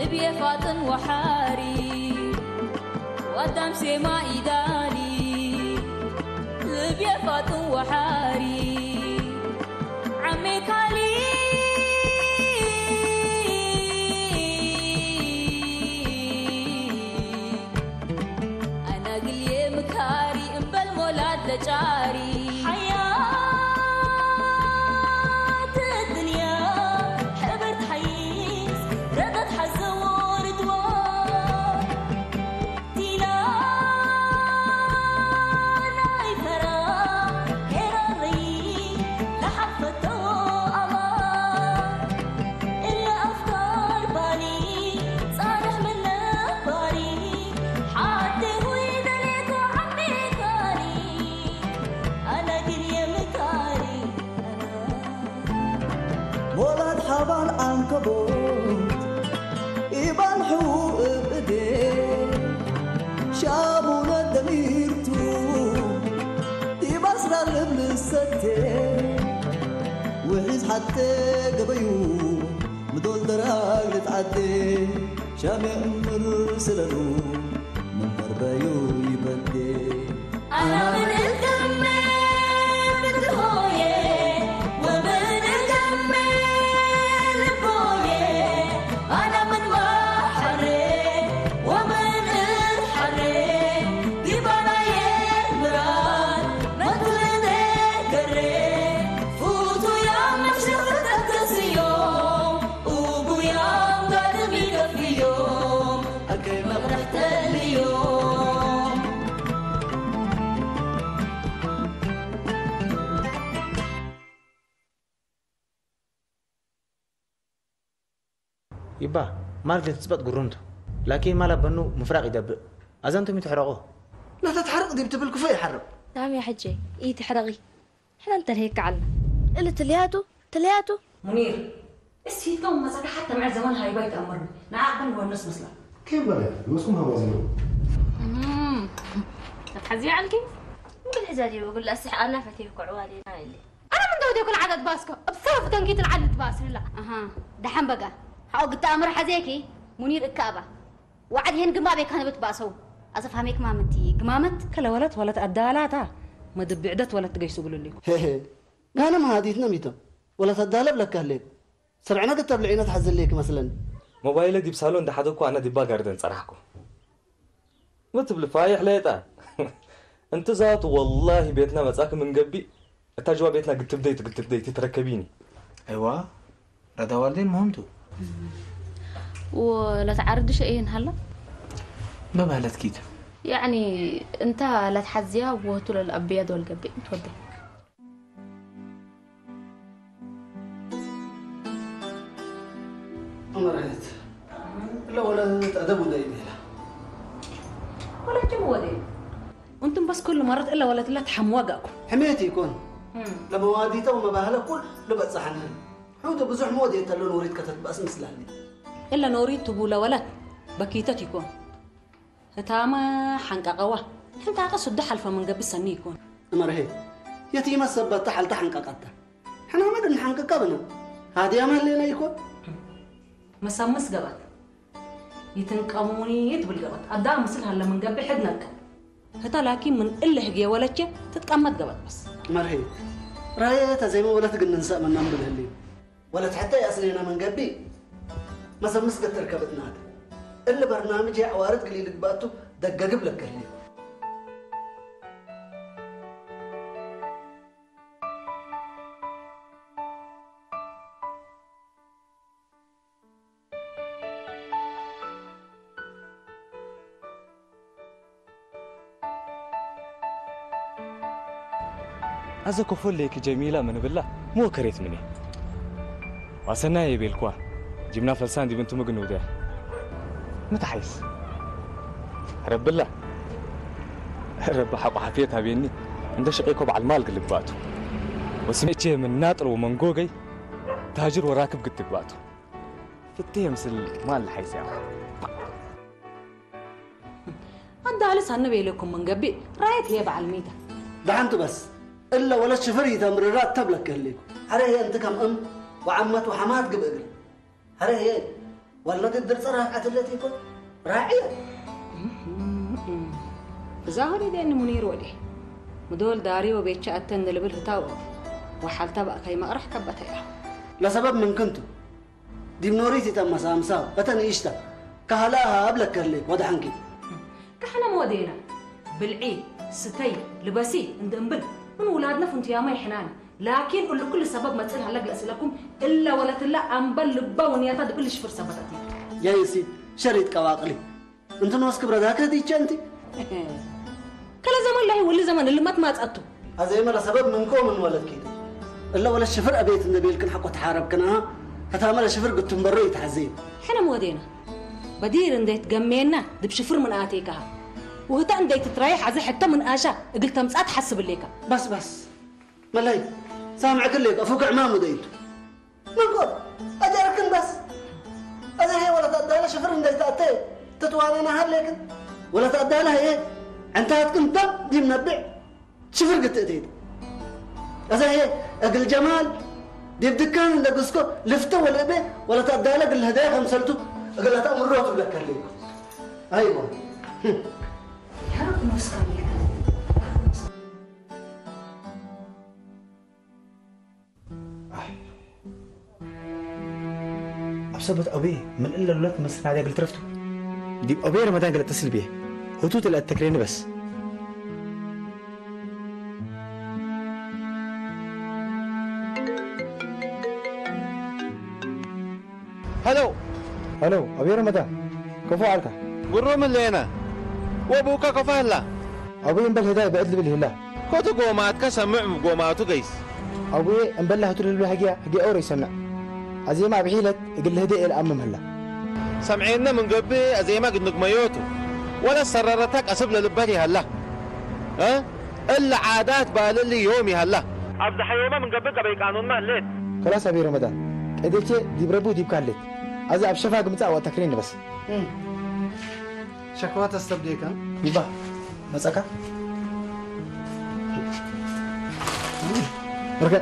لبيا فاطن وحاري وقدام سما إيدالي لبيا فاطن وحاري عمي كالي أنا قلي مكاري إنبال مولاد لجاري حبان عنكبوت إبان حقوق بدين شابونا دميرتو يبصر الابن الستين وحيز حتى قبيو مدول دراج لتعدي شامع مرسلنو من دربيو يبدي أنا من الكمل بالهوية يبا ما رفضت تثبت قرنته لكن ما لبنو مفرق يدبق أزنتم يتحرقوه لا تتحرق دي بتبل كفاية يحرق نعم يا حجي إيه تحرقي إحنا أنت هيك عنا إلا تلياتو منير بس في كم مسكة حتى مع زمان هاي بيت أمرني نعاقبن هو النص مسلا كيف بلا لوسكم هوازينو تحزي عنك ممكن حزاجي بقول له أصح أنا فتيه كعوالي اللي أنا من دودي يكون عدد باسكو بصرف تنقيت العدد باسر لا دحين بقى قلت أمر حزيكي منير إكابة وعد هين قمامي كانوا بتباسوا أصفهميك مامتي قمامت كلا ولد أدالاتا ما دبعدت ولا تجي يسوقوا لي هي أنا ما هاديتنا ميتا ولا تدالب لك أهلك سرعنا قطر لعينات حزن ليك مثلا موبايل دي بسالون ده حدوكو أنا دبا جاردن صراحكو ما تبل فايح ليتا أنت ذات والله بيتنا مساك من قبي التجوا بيتنا قلت بديت تركبيني أيوة ردا والدين مهمتو ولا تعرض شيئين هلا ما بهلت كيد يعني انت لا تحزيها وهتول الابيض والقبي تودي أمرت لا ولا تأدبوا دايما ولا جموا دي أنتم بس كل مرة إلا ولا تلا تحموقكم حميتي يكون لما واديته وما بهلا كل لبت صحنها حوده بزح مودي تلون وريد كتت بس مثلاني إلا نوريد تبولا ولد بكيتت يكون هتاما حنقا قوا حنقا قصد حلفة من قبل سني يكون أمره يتيم السبت تحل تحنقا قطة حنا ما بدنا نحنقا قبنا هذه أمر لنا يكون مسامس قبط يتنقموني يتبل قبط أدام مثل هلا من قبل حدنا هتا لكن من إلا هجيا ولدك تتقمد قبط بس أمره رايتها زي ما ولا تقول ننسى من نمبر هاللي ولا حتى يأسلينا من قبل مسامس قد تركبتنا هذا إلا برنامج عوارض قليل قباتو دقق لك اللي أزكو فليك جميلة من بالله مو كريت مني واسنا يبيلكوا جبنا فلسان دي بنتو مجنودة متى حيس رب الله رب حق حفيتها بيني عند شقيكو على المال قلباتو وسمعتيه من ناطر ومن جوجي تاجر وراكب قلت قباتو فتيه مثل مال الحيس يا أنت لسه النبي لكم من قبل رايت هي بعلميته دعنت بس إلا ولا شفري تمريرات تبلك اللي هري أنت كم أم وعمت وحمات قبل هري والله قدر صراحة عتلتي يكون راعية ظاهري دي إن منير ودي مدول داري وبيتش أتن اللي بالهتاو وحال تبقى كي ما أروح كبتها لسبب من كنتو دي منوريتي تم سامساو بتن إيشتا كهلاها قبلك كرلي وده حنكي كحنا مودينا بالعيد ستي لبسي عند أنبل من ولادنا فنتيا ما يحنان لكن قل كل سبب ما تسألها لك أسئلكم إلا ولا تلا أنبل لبا ونياتا دي كلش فرصة بدأتي يا يسي شريط كواقلي انت نوسك براداك دي انتي كلا زمان لا يولي زمان اللي ما تماتقتو هذا ما سبب منكم من ولد كده الا ولا الشفر ابيت النبي لكن حقه تحارب كنا هتعمل الشفر قلت مبري تحزين حنا مودينا بدير انديت جمينا دب شفر من اتيكها وهتا انديت تريح عزي حتى من اشا قلت مسات حسب الليكا بس ملاي سامعك الليك افوق عمامه ديت نقول اجركن بس هذا هي ولا تأدى لها شفر انديت اتي تتوانا هل لكن ولا تأدى لها ايه انت هتكون دي منبع شفر قلت اتيت هذا هي اقل جمال دي بدكان اللي قسكو لفته ولا بيه ولا تأدى لك الهدايا خمسلته اقل لها تأمر روح لك ليك ايوه حرق نسخة أبسبت أبي من إلا لك مسنا عليه قلت رفته دي أبي رمضان قلت اتصل بيه هتوت اللي أتكريني بس هلو أبي رمضان كفو عليك قروا اللي هنا وابوك كفاه لا أبي نبل هدايا بأدل بالهلا كنت قومات كسمع قومات قيس أبي نبل هتقول له حاجة أوري سمع أزي ما بحيلة يقول له هدايا الأمم هلا سمعينا من قبل أزي ما قد نقميوتو ولا سررتك أسب للبالي هلا ها إلا عادات باللي يومي هلا أفضح يومه من قبل قانون ما هليت خلاص أبي رمضان قدرت دي بربو دي بكالت أزي أبشفها قمت أو تكريني بس شكوى تستبديك ها يبا مساكا رجع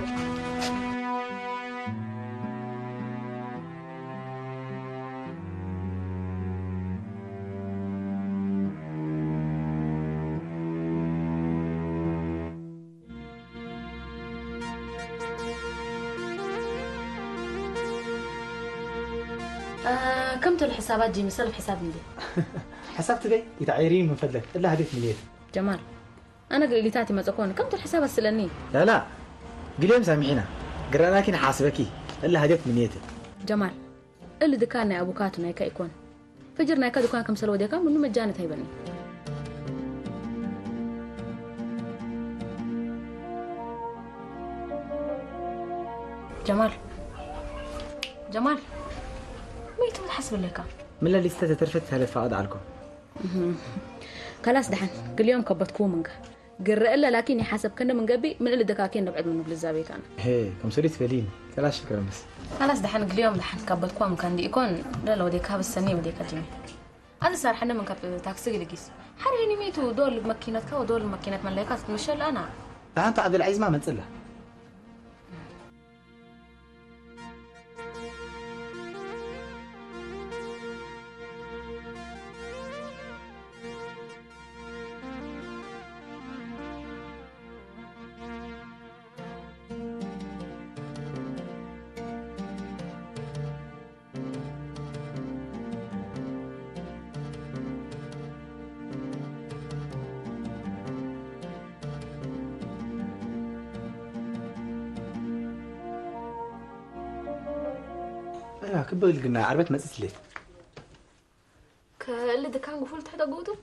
كم تل الحسابات جيمي سلف حساب دي حساب تبي يتعيرين من فضلك إلا هديت مليت جمال أنا قل لي تاتي ما تكون كم تل الحساب السلني لا قليهم سامحينا قرأنا كنا حاسبكي إلا هديت مليت جمال اللي دكاني أبوكاتنا يكا يكون فجرنا يكا دكان كم سلوى ديكا منو مجانة هيبني جمال ميتو الحسب الليكا من اللي استترفت هل فاض عليكم خلاص دحن كل يوم كبتكو منك قرر إلا لكن يحسب كنا من قبي من اللي دكاكين نبعد منه بالزابي كان هي كم سوري تفلين خلاص شكرا بس خلاص دحن كل يوم دحن كبتكو مكان دي يكون لا لو ديك هذا السنة وديك الجميع هذا صار حنا من كب تاكسي لقيس حريني ميتو دول الماكينات ودول الماكينات ملاكات مشى أنا أنت عبد العزيز ما منسله لا كبل قلنا عربت ما تسلت كاللي دكان قفلت حدا قوتو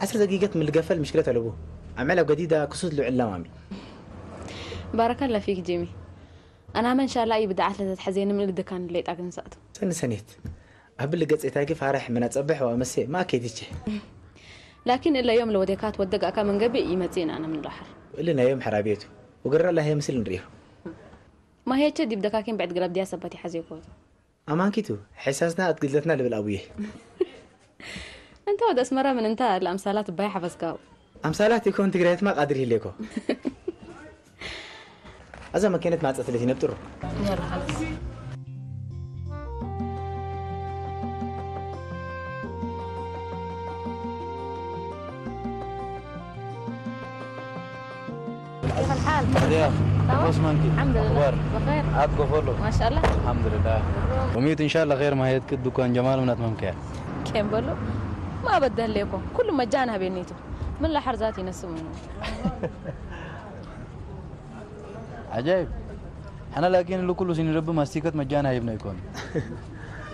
10 دقيقة من القفل مشكلته على أبوه عملها جديدة كسوت له علا مامي بارك الله فيك جيمي أنا ما إن شاء الله أي بدعات لتتحزين من الدكان اللي تاكن ساعته سنيت أهبل لقيت إتاقي فارح من أتصبح وأمسي ما كيديش لكن إلا يوم الوديكات ودق أكا من قبل يمتين أنا من البحر إلنا يوم حرابيته وقرر لها هي مثل نريه ما هي تشدي بدكاكين بعد قلب دي سبتي حزيكوتو أمان كيتو حساسنا أتقلتنا اللي بالأبويه أنت ود أسمرة من أنت الأمثالات بايحة بسكاو أمثالات يكون تقرأت ما قادر هليكو أزا ما كانت مع 30 بتر يلا خلاص يا بوس مانكي الحمد لله بخير عاد قفله ما شاء الله الحمد لله وميت ان شاء الله غير ما يتكد دكان جمال من ممكن كم بلو ما بدل لكم كل مجانها بينيتو من لا حرزاتي نسو منه عجيب انا لكن اللي كله سن رب ماستيكت مجانا يبنى يكون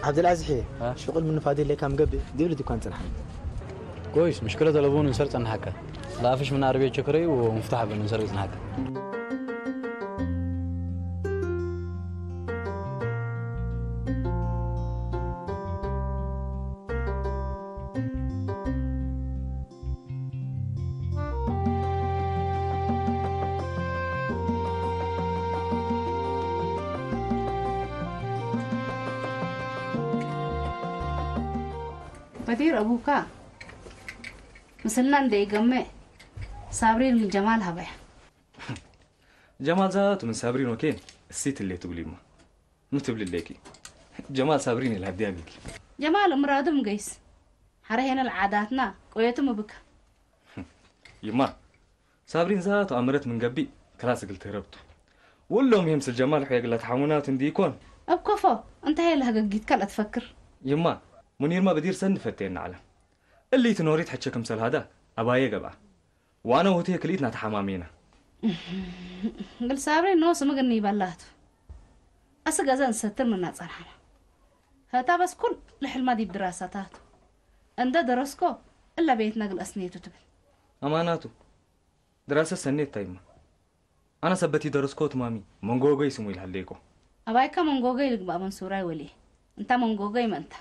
عبد العزيز شغل من فادي اللي كان قبل ديولي دكان تنحن كويس مشكلة تلفون نسرت عن حكا لا فيش من عربية شكري ومفتاح بنسرت عن حكا بدير أبوك مثلنا ندي جمع صابرين من جمال هبه جمال ذات من صابرين وكين السيت اللي تقولي ما نتبل ليكي جمال صابرين اللي هدي أبيك جمال مرادم قيس هنا العاداتنا قويتم بك يما صابرين ذات أمرت من قبي كلاس قلت هربته ولهم يمسل جمال حيق لا تحاونات ديكون أبكفو أنت هي اللي هقيت كلا تفكر يما منير ما بدير سن فتين على اللي تنوريت حتشك مثل هذا أبايا قبع وأنا وهتي كليتنا تحمامينا قل صابرين نوص مقني بالله أسق أزان ستر من ناس الحنا هتا بس كل لحل ما دي بدراساتات عند درسكو إلا بيت نقل أسنيتو تبن أماناتو دراسة سنة تايمة أنا سبتي درسكوت مامي منغوغي سمويل هالليكو أبايكا منغوغي لك بقى منصوراي ولي أنت منغوغي ما أنت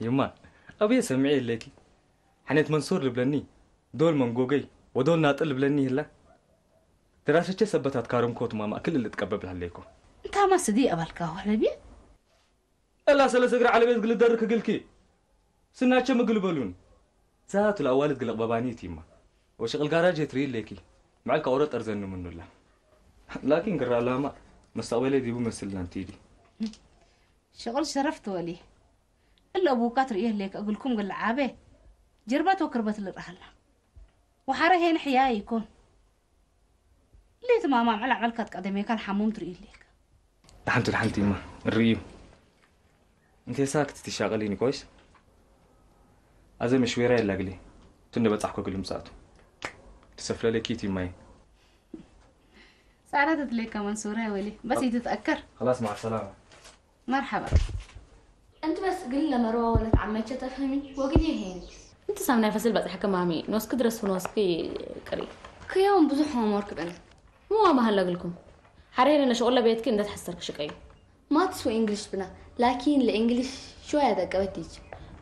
يما أبي سمعي ليكي حنيت منصور لبلني دول منغوغي ودول ناطل لبلني هلا دراسة سبتات كارمكوت ماما كل اللي تقبب هالليكو أنت ما صديق أبالكا ولا بيه ألا سلا سقر على بيت قل درك قلكي سناتش مقلبلون ذات الأوالد قلق بابانيتي ما وشغل جاراج يتريل ليكي معك أورط أرزن منه الله لكن قرر لاما مستقبلي دي بمثل نانتيدي شغل شرفت ولي إلا أبوكات رئيه ليك أقولكم قل عابه جربات وكربت للرحلة وحاره هين حياي يكون ليه تماما على عملكات قدمي كان حموم ترئيه ليك لحنتي ما الريم انت ساكت تشغليني كويس أزي مشويرة يلا قلي تني بتصحكو كل مساعته تسفل لي كيتي ماي سعرت ليك منصورة ولي بس يتتأكر خلاص مع السلامة مرحبا انت بس قل لما رو ولا تعمتش تفهمي وقلي هين انت سامنا فصل بس حكى مامي نوس كدرس ونوسكي قريب كيوم بزح هومورك بنا مو ما هلا لكم حرينا شغله بيتك انت تحسرك شقي ما تسوي انجلش بنا لكن الانجليش شويه دقوتيج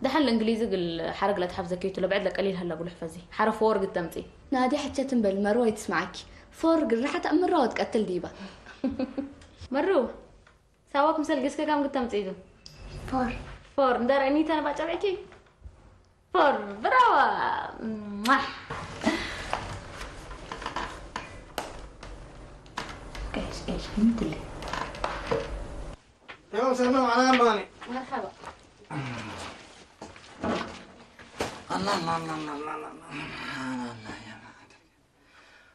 دحل الانجليزي قل حرق لا تحفظ كيتو لبعد لك قليل هلا قول احفظي حرف ورق التمتي نادي حتى بالمروه تسمعك فورق راح تأمر تقتل ديبه مرو سواك مثل قسكا كم قلت تمتي فور ندار اني انا باجبعكي فور براوا ايش فهمت لي يا سلام على ماني مرحبا الله الله الله الله الله الله يا معدل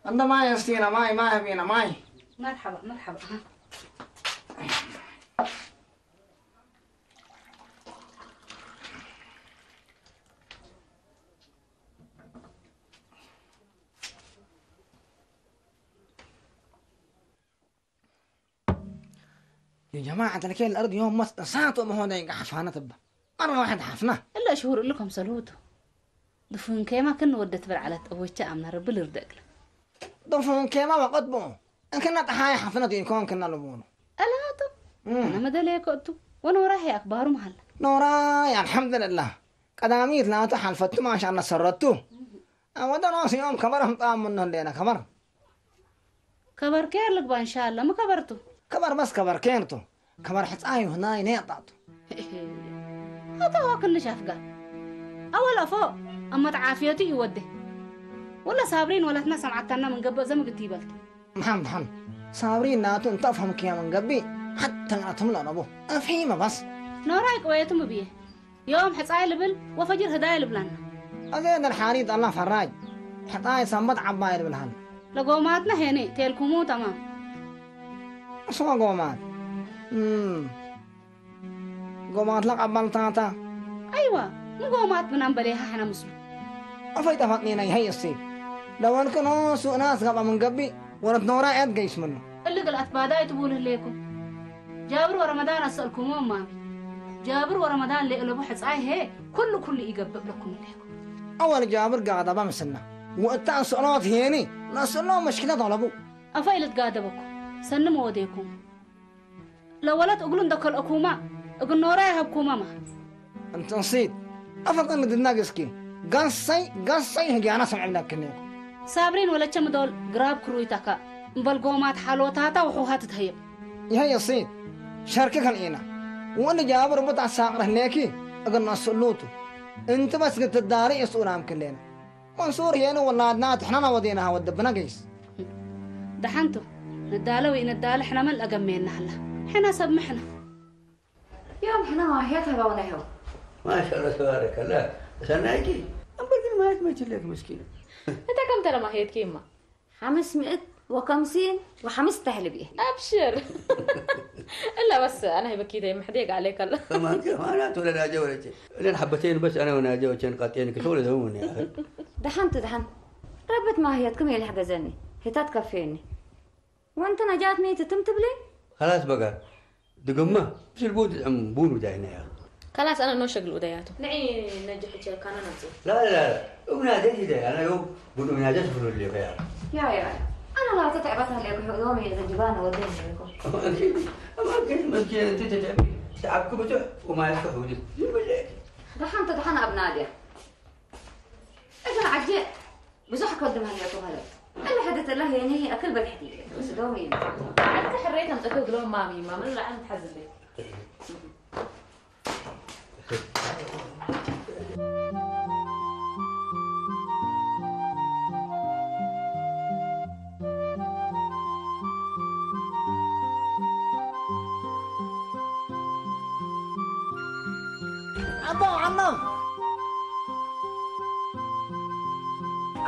أنت ماي استينا ماي ما هبينا ماي مرحبا مرحبا يا جماعة أنا كيل الأرض يوم ساعة ما هو ده حفانة تبا أنا واحد حفنة إلا شهور لكم سلوتو دفون كيما كن ودت بالعلت أبويتش أمنا رب الردقل دفون كيما وقت بو إن كنا تحاي حفنة يكون كنا لبونه ألا أنا ما دليك أتو وأنا وراهي أخبار محل نورا يا الحمد لله قدامي لا تحل فتو ما شاء الله سرتو وده ناس يوم كبرهم طعم منه لينا كبر كير لك إن شاء الله ما كبرتو كبر بس كبر كينتو كبر حتى هنا ينقطعتو هذا هو كل شافقة أول فوق أما تعافيتي يوده ولا صابرين ولا تنسى معتنا من قبل زي ما قلتي بلت محمد صابرين ناتو انت افهم كيا من قبي حتى نعتم له ابو افهمه بس نوراك ويتم بيه يوم حصاي لبل وفجر هدايا لبلان أزين الحريد الله فراج حطاي صمت عباي لبلهن لقوماتنا هني تلكمو تمام اسمع قومات قومات لك عبال تاتا أيوة مو قومات بنام بليها حنا مسلم أفايت أفاتنينا هي السيد لو أنك سوء ناس قبل من قبي ونتنورا عيد قيس منه اللي قلت بعدها تبونه ليكم جابر ورمضان أسألكم مامي جابر ورمضان اللي قلبوا حصاي هي كل يقبب لكم ليكم أول جابر قاعد أبا مسنا وقتها سؤالات هيني نسألهم مشكلة طلبوا أفايلت قادبكم سنموا وديكم لو ولد أقولون دكال أكوما أقول نوراي هبكوما ما أنت نسيت أفضل إن الناقصكي قصي هجي أنا سمع منك كنيكو صابرين ولا كم دول قراب كرويتك مبلقومات حالوتاتا وحوهات تهيب يهي يصيد شاركك الإينا وأنا جابر بطع ساقره هناكي أقول نسألوتو أنت بس قلت الداري يسؤول عام كلنا منصور هنا والله نات إحنا وديناها ودبنا قيس دحنتو ندالوي ندال إحنا من الأقمين هلا إحنا سبمحنا يوم إحنا ما هي تبغى هو ما شاء الله تبارك الله سناكي أمبرد ما تلك مسكينة أنت كم ترى ما هي كيما 550 وخمس تهلبيه أبشر إلا بس أنا هي بكيدة محديق عليك الله كمان أنا تقول أنا جوا لين حبتين بس أنا وناجوا كان قاتين كشغل ذهون يا أخي دحنت ربت ما هي تكمل حجزني هي تكفيني وأنت نجاتني تتمتبلي خلاص بقى دقمة بس البود عم بونو داينا يا خلاص أنا نوشق الودياته نعي نجح شيء كان ننزل لا وناديتي ده أنا يوم بقول مناجات فلول اللي غير يا أنا لا تتعبتها لك يومي إذا جبانة وديني لكم أما أنت أنت تتعبي تعبكم بتوع وما يفتحوا لي دحنت أبنادي إذا عجيت بزح قدمها لي أكو هلا اللي حدث الله يعني هي أكل بالحديد بس دومي أنت حريتها متأكد لهم مامي ما من العين تحزبي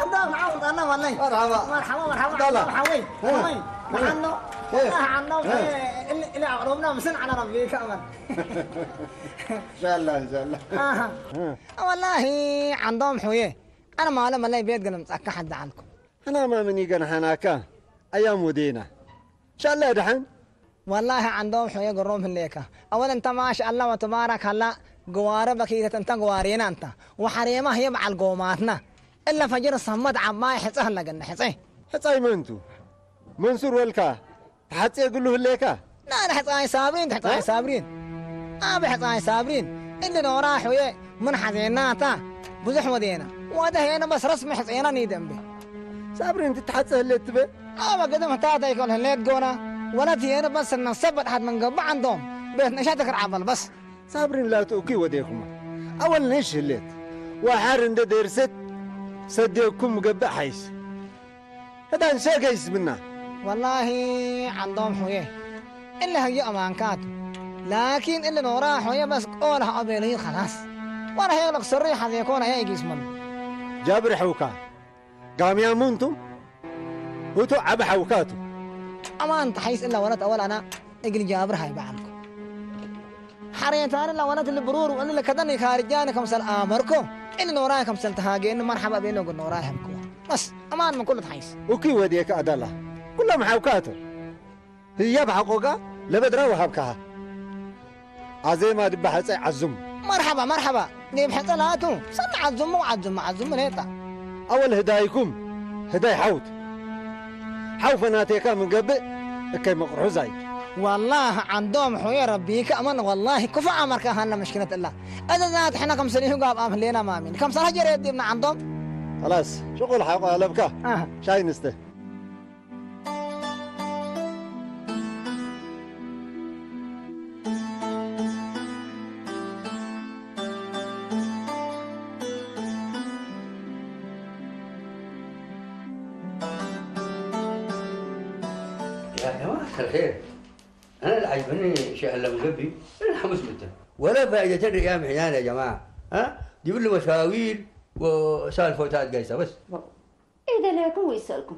عندهم عوض أنا والله مرحبا عنه اللي عربنا مسن على ربي كمان إن شاء الله والله عندهم حويه أنا ما لما لا بيت قلم تأكد حد عنكم أنا ما مني قن هناك أيام ودينا إن شاء الله دحين والله عندهم حويه قروم هنيك أولا أنت ما شاء الله وتبارك الله قواربك إذا أنت قوارين أنت وحريمة هي مع القوماتنا إلا فجر الصمد عما يحصه لقنا حصي منتو منصور والكا حتى يقول له ليكا لا أنا حصاي صابرين تحصاي صابرين بحصاي صابرين اللي نوراه حويه من حزيناتا بزح ودينا وهذا هنا بس رسم حصينا نيدم به صابرين تتحصه اللي تبي ما قدم تاتا يكون هليت قونا ولا تينا بس إن السبت حد من قبع عندهم بيت نشاتك العبل بس صابرين لا تؤكي وديكم أول نيش هليت وحار ده درست صدقكم مقبع حيس هذا نساء قيس منا والله عندهم حويه إلا هي أمانكات لكن اللي نوراه حويه بس قولها أبيلي خلاص وانا هي لك صريحة يكون هي قيس منه جابر حوكا قام يا منتم وتو عب حوكاته أما أنت حيس إلا ولد أول أنا اقل جابر هاي بعلكم حريتان إلا ولد اللي برور وأن اللي كدني خارجاني كمسل آمركم إن نوراي كمسل تهاجي إنه مرحبا بينه وقل نوراي همكوا بس أمان من كل حيس وكي وديك أدلة كلهم حوكاته هي بحقوقها لبدرا وهبكها عزي ما دب حصي عزم مرحبا نيب حصي لاتو صنع عزم هيتا أول هدايكم هداي حوت حوفناتيكا من قبل كي مقرزاي والله عندهم حوية ربيك أمان والله كفا عمرك هانا مشكلة الله إذا ذات حنا كم سنة قاب أم لينا مامين كم سنة جريت دي من عندهم خلاص شغل حقا لبكا شاي نسته يا جماعة الخير أنا اللي عجبني شيء اللي مقبي أنا حمس متى ولا فائدة الريام حيان يا جماعة يقول له مشاوير وسالفوتات قيسة بس إذا لكم ويسألكم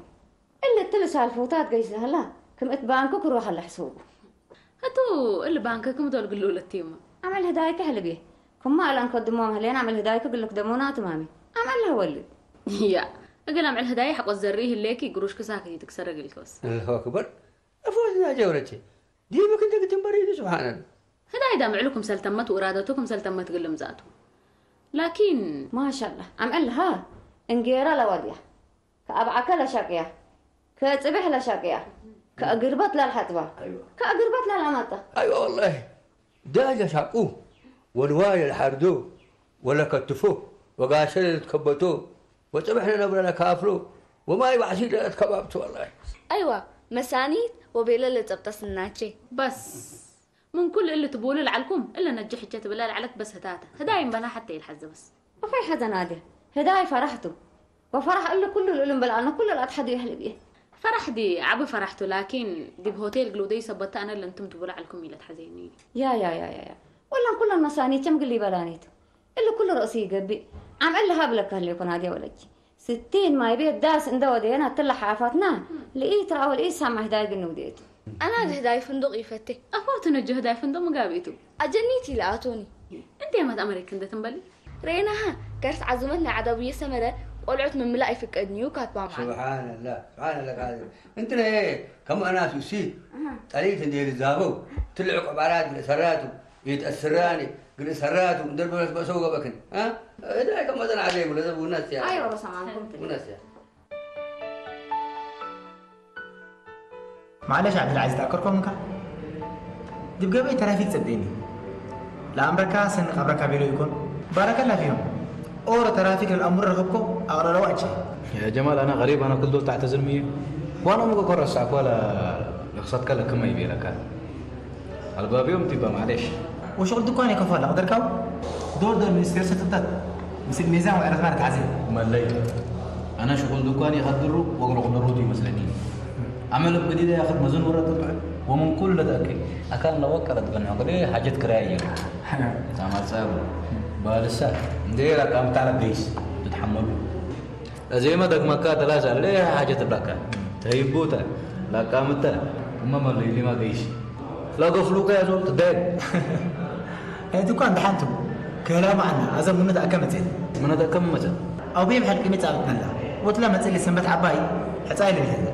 إلا تلس هالفوتات قيس هلا كم اتبانكك وروح على حسوبه هاتو اللي بانككم دول قلوا للتيمة عمل هدايك هلبيه كم ما لان قدموها هلين عمل هدايك قل لك دمونات مامي عملها ولد يا اقل عمل هدايا حق الزريه الليكي قروش كساكي تكسر الكوس الله اكبر افوزنا جورتي دي ما كنت تنبري سبحان الله هدايا دامع لكم سلتمت وارادتكم سلتمت قلم ذاته لكن ما شاء الله عملها انجيرا لوديا كأبعك لشاقيا كتصبح لشاقيا كأقربت للحطبة كأقربت للعمطة ايوه والله داجة شاقوه ونوايا الحردو ولا كتفوه وقاشل تكبتوه وصبحنا نبرنا كافلو وما يبعشي كبابته والله ايوه مسانيد وبيلا اللي تبتصناتشي بس من كل اللي تبول لعلكم الا نجح حجت بالله عليك بس هتاتا هدايا بنا حتى يلحز بس ما في حدا ناديه هدايا فرحته وفرح الا كل العلم بلعنا كل الاضحى يحلب بيه فرح دي عبي فرحته لكن دي بهوتيل قلودي سبت انا اللي انتم تقول عليكم يلا تحزيني يا ولا كل المسانيد كم قلي بلانيت الا كل راسي قبي عم قال هبلك اللي يكون هذه ولدي 60 ما يبيت داس اندودي انا طلع حافاتنا لقيت راول ايه سامع هدايا قنوديت انا هدايا فندق يفتي افوت نجه هدايا فندق مقابيتو اجنيتي لاتوني انت يا مد امريكا انت تنبلي ريناها كانت عزمتنا عدويه سمره قلعت من ملاقي في قدنيو كاتبه معنا سبحان الله قادر انت ايه كم انا سوسي طريقه ندير الزابو طلعوا عبارات بالاسرات يتاثراني بالاسرات وندرب بسوق بكن ها هذا كم مثلا عليه ولا ابو الناس يا ايوه بس معكم وناس يا معلش عبد العزيز تاكركم منك دي بقى ترافيك صدقني لا امريكا سن امريكا بيلو يكون بارك الله فيهم اور ترافيك الامر رغبكم اغرى لو اجي يا جمال انا غريب انا كل دول تعتذر مية وانا مو كرسعك ولا لقصتك لك كما يبي لك الباب يوم تبقى معلش وشغل دكاني كفاله اقدر كاو دور مينستير ستبدأ مسك ميزان وعرف ما تعزل مالي انا شغل دكاني يخدروا واغرق نروتي مسلمين عمل جديد ياخذ مزون ورا تطلع ومن كل ذاك اكان لو وكلت بن عقلي حاجه كرايه تمام صاحب بالسا ندير كم تعرف ليش تتحملوا زي ما دك مكه ثلاثه ليه حاجه تبقى تهيبوتا لا قامت ما اللي ما قيش لا قفلوك يا زول تدين هي دكان دحنتو كلام عنا ازم من تاكمت من تاكمت او بيم حد قيمه عبدنا وتلا متسلي سنبت عباي حصايل بهذا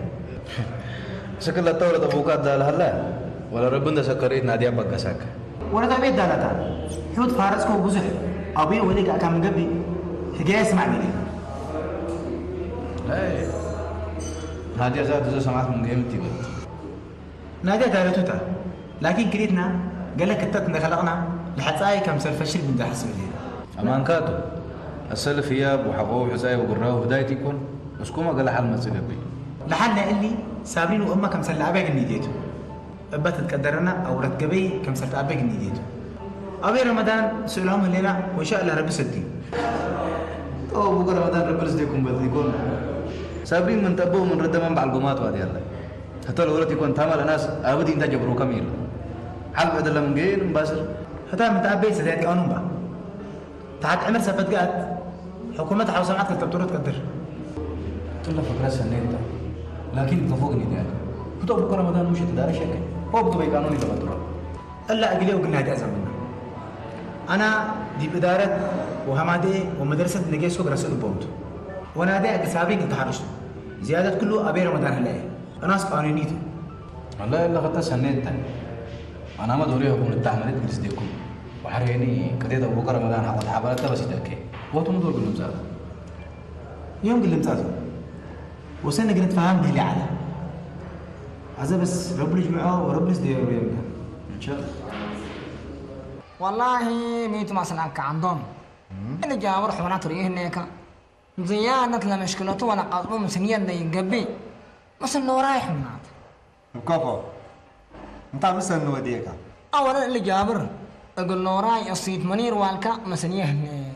شكل التورة أبوكات ده هلا ولا ربنا سكريت نادي أبغى ساك ولا تبيت دالتا حوت فارسكو بوزح أبي وليك أكمل قبي هجاي اسمع مني لا نادي زاد إذا سمعت من قيمتي بس نادي قالتوتا لكن كريتنا قال لك التت خلقنا لحتى كم سلفشل من ده حسب أمان كاتو السلف ياب وحقوق حساي وقراه هدايتي يكون بس كوما قال حل ما تسقبي لحالنا اللي سابرين وأمه كم سلة أبيك النيديتو أبى تتقدرنا أو رتقبي كم سلة أبيك النيديتو أبي رمضان سؤالهم الليلة وإن شاء الله ربي سدين أو بكرة رمضان ربي سديكم بديكون سابرين من تبوه من رد من بعلقومات وادي الله حتى لو ورد يكون تامل الناس أبدي إنت جبرو كميل حلق هذا لم جيل مباشر حتى متعبي سديت قانون بقى تعال عمر سبت قاد حكومة حوصل عقل تبتور تقدر تلا فكرة سنين لكن تفوقني ده كنت أبوك رمضان مش تدار شيء هو بده بيقانوني تبتور ألا أقلي وقلنا هذا زماننا أنا دي إدارة وهمادي ومدرسة نجيسكو برسول بومت وأنا ده أقسابين التحرش زيادة كله أبي رمضان هلاقي أنا قانونيته والله إلا خدت سنين تاني أنا ما دوري حكومة التعاملات بلسديكم وحريني كديت أبوك رمضان حقت حبالات بس يدركي وقت مدور قلهم زاد يوم قلهم زادوا وسنة قلت فهم اللي على هذا بس رب يجمعه ورب يسديه ويمكن إن شاء الله والله ميت مثلا كعندهم اللي جاور حوالات ريه هناك زيادة لمشكلته ولا قضبه مسنيا ده ينقبي مثلا انه رايح منات كفو انت مثلا انه وديك اولا اللي جابر اقول له راي الصيت منير والكا مسنيه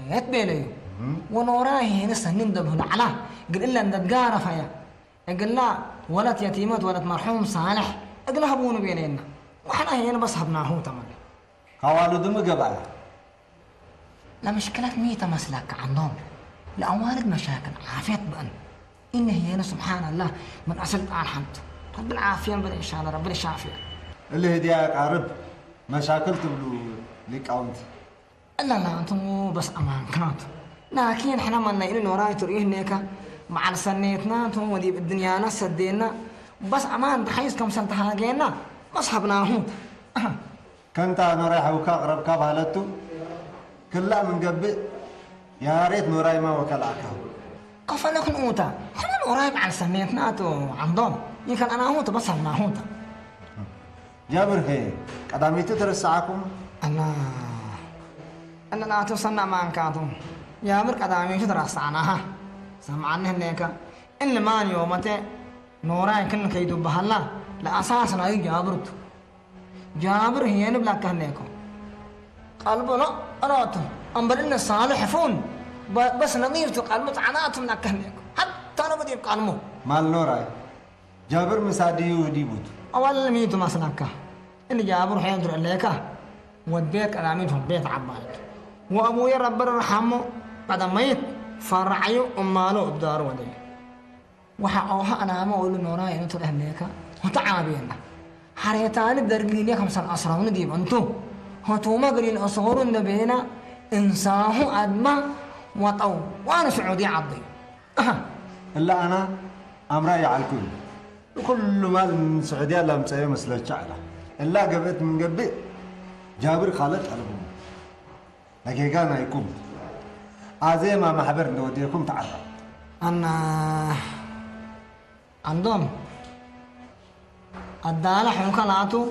هناك بيلي ونوراي هنا سنين دبه على قال الا ان تقارف يا قال لا ولد يتيمات ولد مرحوم صالح قال هبون بيننا واحنا هنا بس هبناه تمام حوالو دم قبل لا مشكلة ميتة مسلك عندهم لأوارد مشاكل عافيت بأن إن هي سبحان الله من أصل الحمد رب العافية بدأ إن شاء الله ربنا الشافية اللي هديك عرب مشاكل تبلو ليك أنت لا أنتم بس أمان كانت لكن إحنا ما نقول وراي تريه نيكا مع السنتنا أنتم ودي الدنيا ناس سدينا بس أمان بحيث كم سنة هاجينا مصحبناهم كنت أنا رايح وكاقرب كابهالتو كلها من قبل يا ريت نوراي ما وكلاكه كفنا كن أوتا إحنا نوراي مع السنتنا تو عندهم يمكن أنا هوتا بس أنا هوتا جابر هي قدامي تدرسعكم أنا لا توصلنا ما أنكاتهم يا مرك قدامي تدرس عنها سمعنا هناك إن ما يومته نوراي كن كيدو بهلا لا أساسنا أي جابر هي نبلا كهناكم قلبنا أراتم أمبرنا صالح فون بس نميرتو قلبت عناتم نكهناكم حتى أنا بدي بقلمو مال نوراي جابر مسادي وديبوت أول ميتو مسلكه إن جابر حيدر عليك وديك أنا في البيت عبايك وأبوي رب يرحمه بعد ميت فرعيو أماله بدار ودي وحقوها أنا ما أقول نوراي أنتو لهناك وتعابينا حريتان الدرجينية 5 أسرون ديب أنتو هتوما قليل أصغر النبينا إنساه أدمى وطو وأنا سعودي عضي إلا أنا أمرأي على الكل وكل مال من السعودية لا مسوي مثل الشعلة إلا قبلت من قبل جابر خالد ألبوم لكن كان يكون زي ما محبر نوديكم تعرف أنا عندهم الدالة حنكلاتو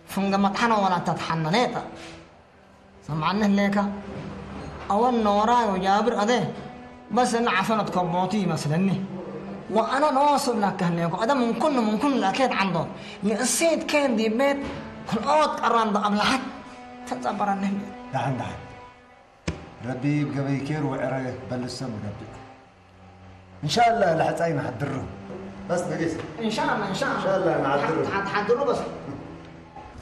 فنجا مطحنة ولا تتحننيتا سمعنا هناك أول نورا وجابر أده بس إن عفنت كبوتي مثلاً وأنا نواصل لك هناك هذا ممكن أكيد عنده السيد كان دي بيت الأوت قرن ده أملحت تتبر النهي دعم ربي بقبي كير وعرق بلسه ربي إن شاء الله لحتى نحضره بس نجلس إن شاء الله الله نحضره حضره بس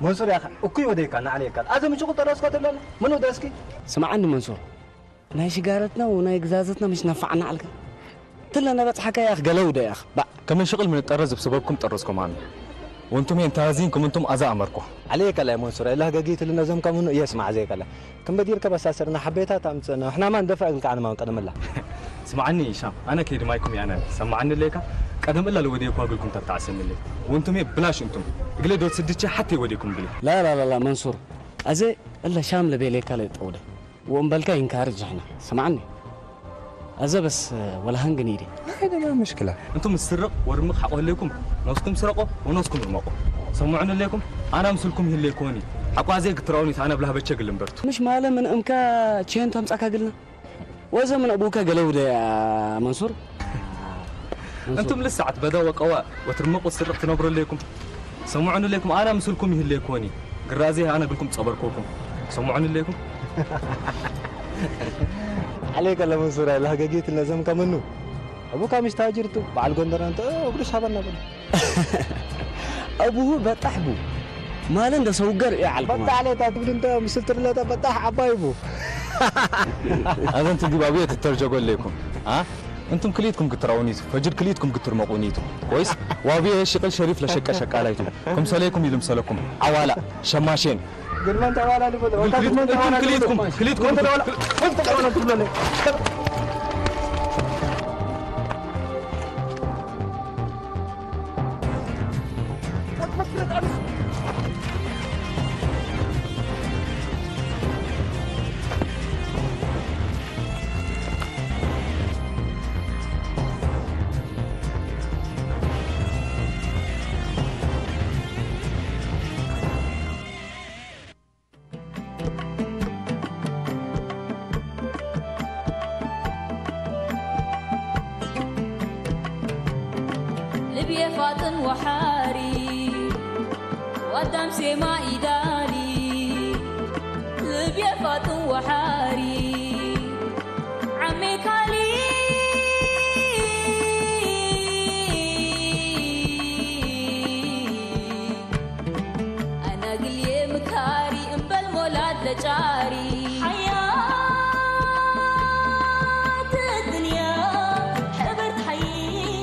منصور يا أخي أكوي وديك أنا عليك هذا من شغل تراسك ولا لا منو داسكي سمعني منصور ناي شجارتنا وناي قزازتنا مش نفعنا عليك تلا بس حكاية يا أخ قلودة يا أخ بقى كم شغل من الطرز بسببكم طرزكم عنه وانتم ينتهزينكم انتم أذى أمركم عليك لا يا منصور إلا قاقيت اللي نظمكم منه يسمع زيك لا كم بديرك بس أسرنا حبيتها تامسنا إحنا ما ندفع لك عن ما نقدم الله سمعني هشام أنا كيد مايكم يعني سمعني ليك قدم إلا لوديكم أقولكم تتعسن لي وانتم بلاش انتم قلت دوت سدتش حتى يوديكم بلي لا منصور أزي إلا شامل بيليك على طولة ومبلكا ينكارج إحنا سمعني أزا بس ولا هنجنيري هذا ما مشكلة أنتم السرق ورمق حقوا لكم ناسكم سرقوا وناسكم رمقوا سمعنا لكم أنا مسلكم هي ليكوني حقوا زي قطراوني أنا بلها بتشغل لمبرتو مش ماله من أمكا تشين تمسك قلنا وإذا من أبوك قالوا ده يا منصور أنتم لسه عتبدا وقوا وترمقوا السرق تنبروا لكم سمعنا لكم أنا مسلكم هي ليكوني قرازي أنا أقولكم تصبركوكم سمعنا لكم عليك الله منصور الله قاقيت اللازم كمنو أبوك مش تاجرته بعد قندر أنت أقولش حبنا بنا أبوه بتحبه ما لنده سوقر يعلم بتاع عليه تقول أنت مسلتر له بتاع عبايبه هذا أنتم جبابية تترجقوا لكم ها أنتم كليتكم قطراونيتو فجر كليتكم قطرمقونيتو كويس وابي شغل شريف لشقة شقالايتو كم سليكم يلمسلكم عوالا شماشين قل ما أنت ولا اللي بدو كليتكم أنت ولا تقول لي لبيا فاطن وحاري ودام سما إداري لبيا فاطن وحاري عمي كالي أنا قلي مكاري انبل مولاد لجاري حياة الدنيا حبرت حيي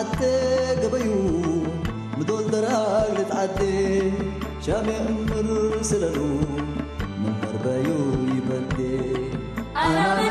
حتى قبيو مدول دراج لتعدي شامي أمر سلالو من مربايو يبدي أنا من